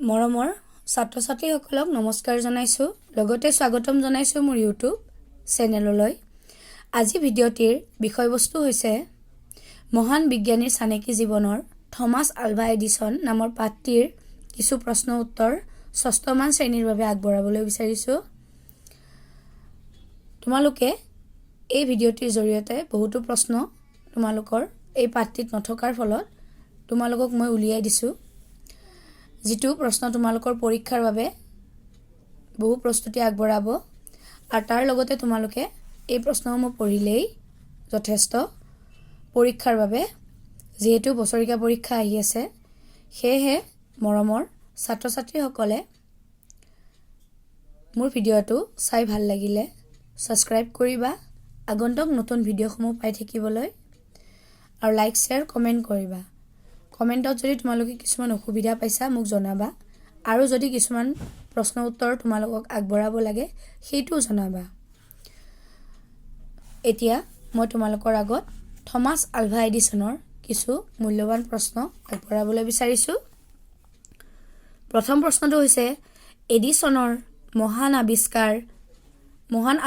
মৰমৰ ছাত্ৰ-ছাত্ৰীসকলক নমস্কাৰ জনাইছোঁ লগতে স্বাগতম জনাইছোঁ মোৰ ইউটিউব চেনেললৈ। আজি ভিডিঅ'টিৰ বিষয়বস্তু হৈছে মহান বিজ্ঞানীৰ চানেকি জীৱনৰ থমাছ আলভা এডিসন নামৰ পাঠটিৰ কিছু প্ৰশ্ন উত্তৰ ষষ্ঠমান শ্ৰেণীৰ বাবে আগবঢ়াবলৈ বিচাৰিছোঁ। তোমালোকে এই ভিডিঅ'টিৰ জৰিয়তে বহুতো প্ৰশ্ন তোমালোকৰ এই পাঠটিত নথকাৰ ফলত তোমালোকক মই উলিয়াই দিছোঁ। যিটো প্ৰশ্ন তোমালোকৰ পৰীক্ষাৰ বাবে বহু প্ৰস্তুতি আগবঢ়াব আৰু তাৰ লগতে তোমালোকে এই প্ৰশ্নসমূহ পঢ়িলেই যথেষ্ট পৰীক্ষাৰ বাবে, যিহেতু বছৰিকা পৰীক্ষা আহি আছে, সেয়েহে মৰমৰ ছাত্ৰ-ছাত্ৰীসকলে মোৰ ভিডিঅ'টো চাই ভাল লাগিলে ছাবস্ক্ৰাইব কৰিবা আগন্তুক নতুন ভিডিঅ'সমূহ পাই থাকিবলৈ, আৰু লাইক শ্বেয়াৰ কমেণ্ট কৰিবা। কমেণ্টত যদি তোমালোকে কিছুমান অসুবিধা পাইছা মোক জনাবা, আৰু যদি কিছুমান প্ৰশ্ন উত্তৰ তোমালোকক আগবঢ়াব লাগে সেইটোও জনাবা। এতিয়া মই তোমালোকৰ আগত থমাছ আলভা এডিসনৰ কিছু মূল্যৱান প্ৰশ্ন আগবঢ়াবলৈ বিচাৰিছোঁ। প্ৰথম প্ৰশ্নটো হৈছে এডিসনৰ মহান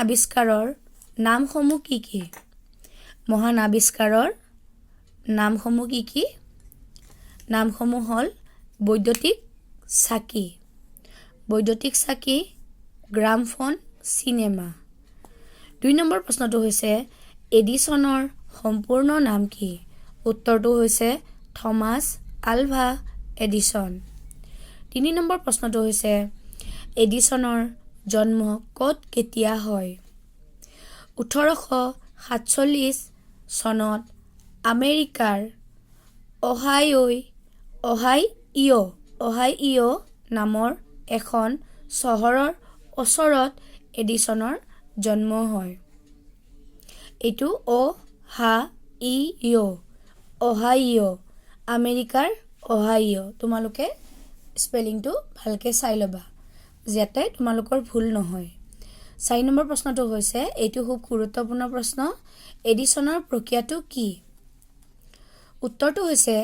আৱিষ্কাৰৰ নামসমূহ কি কি? মহান আৱিষ্কাৰৰ নামসমূহ কি কি? নামসমূহ হ'ল বৈদ্যুতিক চাকি, গ্ৰামফোন, চিনেমা। ২ নম্বৰ প্ৰশ্নটো হৈছে এডিসনৰ সম্পূৰ্ণ নাম কি? উত্তৰটো হৈছে থমাছ আলভা এডিসন। ৩ নম্বৰ প্ৰশ্নটো হৈছে এডিসনৰ জন্ম ক'ত কেতিয়া হয়? ১৮৪৭ চনত আমেৰিকাৰ অহাইঅ নামৰ এখন চহৰৰ ওচৰত এডিসনৰ জন্ম হয়। এইটো অহাইঅ, আমেৰিকাৰ অহাইঅ। তোমালোকে স্পেলিংটো ভালকৈ চাই ল'বা যাতে তোমালোকৰ ভুল নহয়। ৪ নম্বৰ প্ৰশ্নটো হৈছে, এইটো খুব গুৰুত্বপূৰ্ণ প্ৰশ্ন, এডিসনৰ প্ৰক্ৰিয়াটো কি? উত্তৰটো হৈছে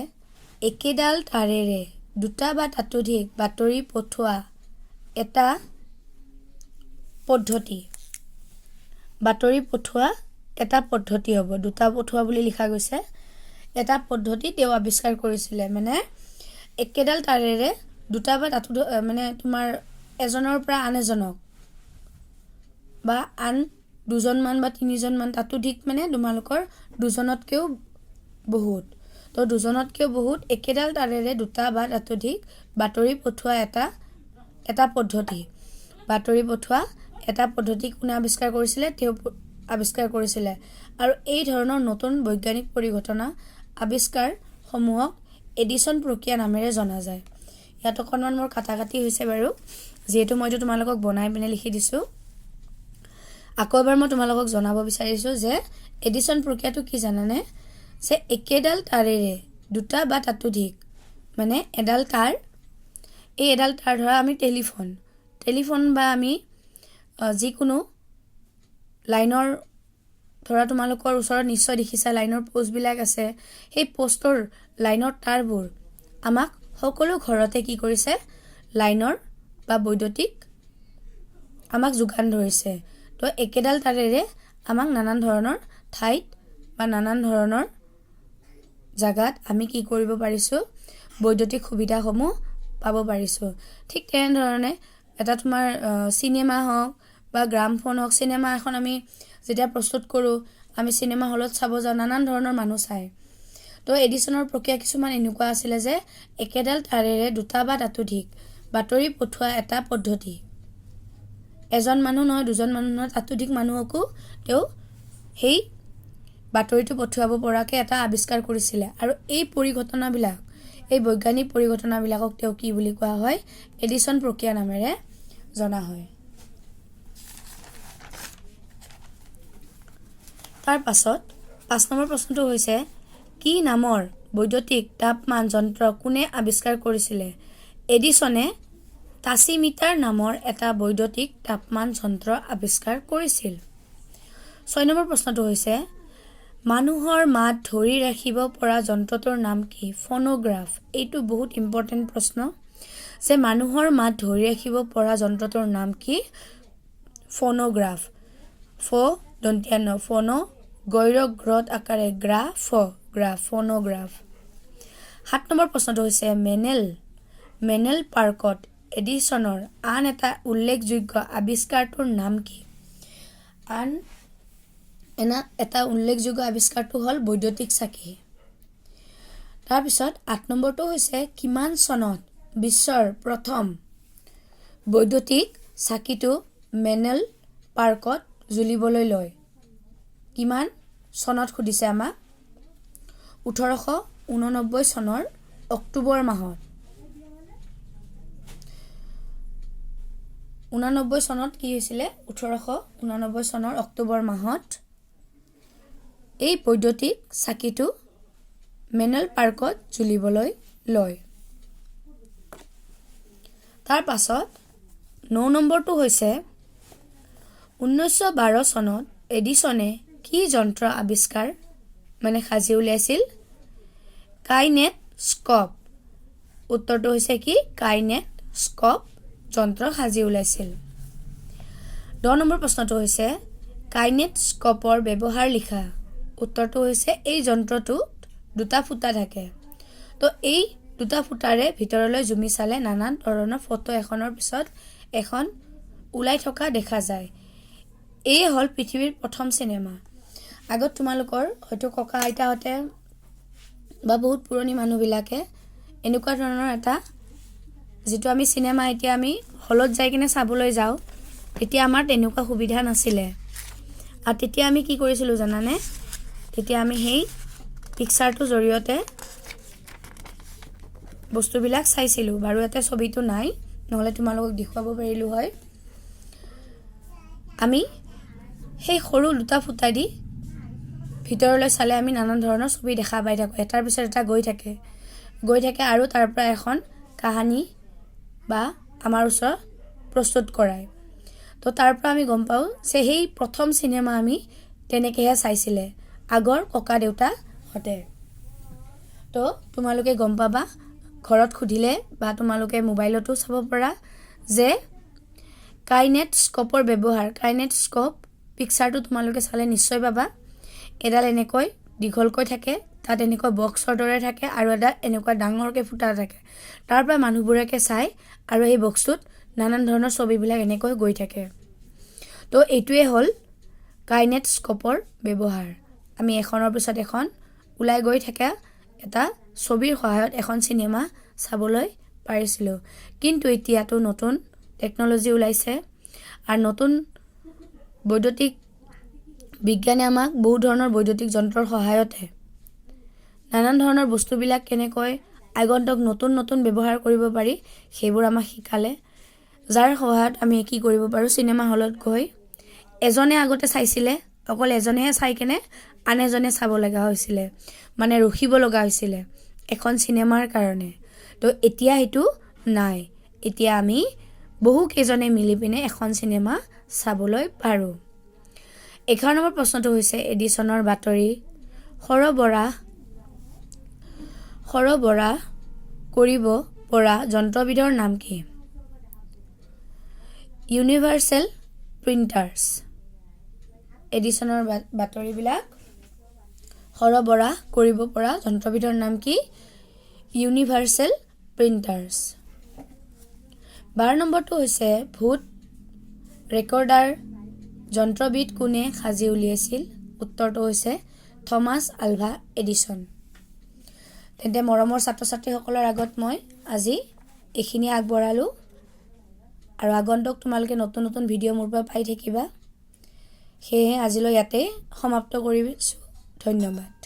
একেডাল তাৰেৰে দুটা বা ততোধিক বাতৰি পঠোৱা এটা পদ্ধতি হ'ব। দুটা পঠোৱা বুলি লিখা গৈছে, এটা পদ্ধতি তেওঁ আৱিষ্কাৰ কৰিছিলে। মানে একেডাল তাৰেৰে দুটা বা মানে তোমাৰ এজনৰ পৰা আন এজনক বা আন দুজনমান বা তিনিজনমান ততোধিক, মানে তোমালোকৰ দুজনতকৈও বহুত, তো দুজনতকৈও বহুত একেডাল তাৰেৰে দুটা বা ততোধিক বাতৰি পঠোৱা এটা পদ্ধতি। বাতৰি পঠোৱা এটা পদ্ধতি কোনে আৱিষ্কাৰ কৰিছিলে? তেওঁ আৱিষ্কাৰ কৰিছিলে। আৰু এই ধৰণৰ নতুন বৈজ্ঞানিক পৰিঘটনা আৱিষ্কাৰসমূহক এডিসন প্ৰক্ৰিয়া নামেৰে জনা যায়। ইয়াত অকণমান মোৰ কাটাকাটি হৈছে বাৰু, যিহেতু মইতো তোমালোকক বনাই পিনে লিখি দিছোঁ। আকৌ এবাৰ মই তোমালোকক জনাব বিচাৰিছোঁ যে এডিসন প্ৰক্ৰিয়াটো কি জানানে? যে একেডাল তাৰেৰে দুটা বা ততোধিক, মানে এডাল তাৰ, এই এডাল তাৰ ধৰা আমি টেলিফোন বা আমি যিকোনো লাইনৰ, ধৰা তোমালোকৰ ওচৰত নিশ্চয় দেখিছা লাইনৰ পোষ্টবিলাক আছে, সেই পোষ্টৰ লাইনৰ তাঁৰবোৰ আমাক সকলো ঘৰতে কি কৰিছে? লাইনৰ বা বৈদ্যুতিক আমাক যোগান ধৰিছে। তো একেডাল তাৰেৰে আমাক নানান ধৰণৰ ঠাইত বা নানান ধৰণৰ জাগাত আমি কি কৰিব পাৰিছোঁ? বৈদ্যুতিক সুবিধাসমূহ পাব পাৰিছোঁ। ঠিক তেনেধৰণে এটা তোমাৰ চিনেমা হওক বা গ্ৰামফোন হওক, চিনেমা এখন আমি যেতিয়া প্ৰস্তুত কৰোঁ, আমি চিনেমা হলত চাব যাওঁ, নানান ধৰণৰ মানুহ চায়। তো এডিসনৰ প্ৰক্ৰিয়া কিছুমান এনেকুৱা আছিলে যে একেডাল তাৰেৰে দুটা বা ততোধিক বাতৰি পঠোৱা এটা পদ্ধতি। এজন মানুহ নহয়, দুজন মানুহ নহয়, ততোধিক মানুহকো তেওঁ সেই বাতৰিটো পঠিয়াব পৰাকৈ এটা আৱিষ্কাৰ কৰিছিলে। আৰু এই বৈজ্ঞানিক পৰিঘটনাবিলাকক তেওঁ কি বুলি কোৱা হয়? এডিসন প্ৰক্ৰিয়া নামেৰে জনা হয়। তাৰ পাছত ৫ নম্বৰ প্ৰশ্নটো হৈছে কি নামৰ বৈদ্যুতিক তাপমান যন্ত্ৰ কোনে আৱিষ্কাৰ কৰিছিলে? এডিসনে টাচিমিটাৰ নামৰ এটা বৈদ্যুতিক তাপমান যন্ত্ৰ আৱিষ্কাৰ কৰিছিল। ৬ নম্বৰ প্ৰশ্নটো হৈছে মানুহৰ মাত ধৰি ৰাখিব পৰা যন্ত্ৰটোৰ নাম কি? ফোনোগ্ৰাফ। এইটো বহুত ইম্পৰ্টেণ্ট প্ৰশ্ন, যে মানুহৰ মাত ধৰি ৰাখিব পৰা যন্ত্ৰটোৰ নাম কি ফোনোগ্ৰাফ দন্তীয়া ন ফোন গৈৰ গ্ৰথ আকাৰে গ্ৰাফ ফোনোগ্ৰাফ 7 নম্বৰ প্ৰশ্নটো হৈছে মেনেল পাৰ্কত এডিছনৰ আন এটা উল্লেখযোগ্য আৱিষ্কাৰটোৰ নাম কি এটা উল্লেখযোগ্য আৱিষ্কাৰটো হ'ল বৈদ্যুতিক চাকি তাৰপিছত 8 নম্বৰটো হৈছে কিমান চনত বিশ্বৰ প্ৰথম বৈদ্যুতিক চাকিটো মেনেল পাৰ্কত জ্বলিবলৈ লয় কিমান চনত সুধিছে আমাক 1889 চনৰ অক্টোবৰ মাহত 89 চনত কি হৈছিলে 1889 চনৰ অক্টোবৰ মাহত এই বৈদ্যুতিক চাকিটো মেনেল পাৰ্কত জ্বলিবলৈ লয় তাৰ পাছত 9 নম্বৰটো হৈছে 1912 চনত এডিছনে কি যন্ত্ৰ আৱিষ্কাৰ সাজি উলিয়াইছিল কাইনেট স্কপ উত্তৰটো হৈছে কি কাইনেট স্কপ যন্ত্ৰ সাজি উলিয়াইছিল 10 নম্বৰ প্ৰশ্নটো হৈছে কাইনেট স্কপৰ ব্যৱহাৰ লিখা উত্তৰটো হৈছে এই যন্ত্ৰটোত দুটা ফুটা থাকে তো এই দুটা ফুটাৰে ভিতৰলৈ জুমি চালে নানান ধৰণৰ ফটো এখনৰ পিছত এখন ওলাই থকা দেখা যায় এই হল পৃথিৱীৰ প্ৰথম সিনেমা আগত তোমালোকৰ হয়তো ককা আইতাহঁতে বা বহুত পুৰণি মানুহবিলাকে এনেকুৱা ধৰণৰ এটা যেটো আমি সিনেমা এতিয়া আমি হলত যাই কিনে চাবলৈ যাও তেতিয়া আমাৰ তেনেকুৱা সুবিধা নাছিলে আৰু তেতিয়া আমি কি কৰিছিলো জানানে তেতিয়া আমি হেই পিকচাৰটো জৰিয়তে বস্তুবিলাক চাইছিলো বাৰু এটা ছবিটো নাই নহলে তোমালোকক দেখুৱাব পাৰিলো হয় আমি সেই সৰু দুটা ফুটা দি ভিতৰলৈ চালে আমি নানান ধৰণৰ ছবি দেখা পাই থাকো এটাৰ পিছত এটা গৈ থাকে আৰু তাৰ পৰা এখন কাহিনী বা আমাৰ ওচৰত প্ৰস্তুত কৰায় তো তাৰ পৰা আমি গম পাও যে সেই প্ৰথম সিনেমা আমি তেনেকেহে চাইছিলে আগৰ ককা দেউতা হতে তো তোমালোকে গম পাবা ঘৰত খুদিলে বা তোমালোকে মোবাইলতো চাব পৰা যে কাইনেট স্কপৰ ব্যৱহাৰ কাইনেট স্কপ পিকচাৰটো তোমালোকে চালে নিশ্চয় পাবা এডাল এনেকৈ দীঘলকৈ থাকে তাত এনেকৈ বক্সৰ দৰে থাকে আৰু এডাল এনেকৈ ডাঙৰকৈ ফুটা থাকে তাৰ পৰা মানুহবোৰকে চাই আৰু এই বক্সটোত নানান ধৰণৰ ছবিবিলাক এনেকৈ গৈ থাকে তো এইটোৱে হল কাইনেট স্কপৰ ব্যৱহাৰ আমি এখনৰ পিছত এখন ওলাই গৈ থাকে এটা ছবিৰ সহায়ত এখন সিনেমা চাবলৈ পাৰিছিলো কিন্তু এতিয়াটো নতুন টেকনলজি ওলাইছে আৰু নতুন বৈদ্যুতিক বিজ্ঞানে আমাক বহু ধৰণৰ বৈদ্যুতিক যন্ত্ৰৰ সহায়তে নানান ধৰণৰ বস্তুবিলাক কেনেকৈ আগন্তুক নতুন ব্যৱহাৰ কৰিব পাৰি সেইবোৰ আমাক শিকালে যাৰ সহায়ত আমি কি কৰিব পাৰো সিনেমা হলত গৈ এজনে আগতে চাইছিলে অকল এজনেহে চাই কেনে আন এজনে চাব লগা হৈছিল মানে ৰখিব লগা হৈছিল এখন সিনেমাৰ কাৰণে তো এতিয়া হেতু নাই এতিয়া আমি বহু কেজনে মিলি পিনে এখন সিনেমা চাবলৈ পাৰো 11 নম্বৰ প্ৰশ্নটো হৈছে এডিছনৰ বাতৰি সৰবৰাহ কৰিব পৰা যন্ত্ৰবিধৰ নাম কি ইউনিভাৰ্সেল প্ৰিন্টাৰ্ছ এডিছনৰ বাতৰিবিলাক সৰবৰাহ কৰিব পৰা যন্ত্ৰবিধৰ নাম কি ইউনিভাৰ্সেল প্ৰিন্টাৰ্ছ 12 নম্বৰটো হৈছে ভূত ৰেকৰ্ডাৰ যন্ত্ৰবিধ কোনে সাজি উলিয়াইছিল উত্তৰটো হৈছে থমাস আলভা এডিছন তেন্তে মৰমৰ ছাত্ৰ-ছাত্ৰীসকলৰ আগত মই আজি এইখিনি আগবঢ়ালো আৰু আগন্তুক তোমালোকে নতুন ভিডিঅ' মোৰ পৰা পাই থাকিবা সেয়ে আজিলৈ ইয়াতে সমাপ্ত কৰিছো ধন্যবাদ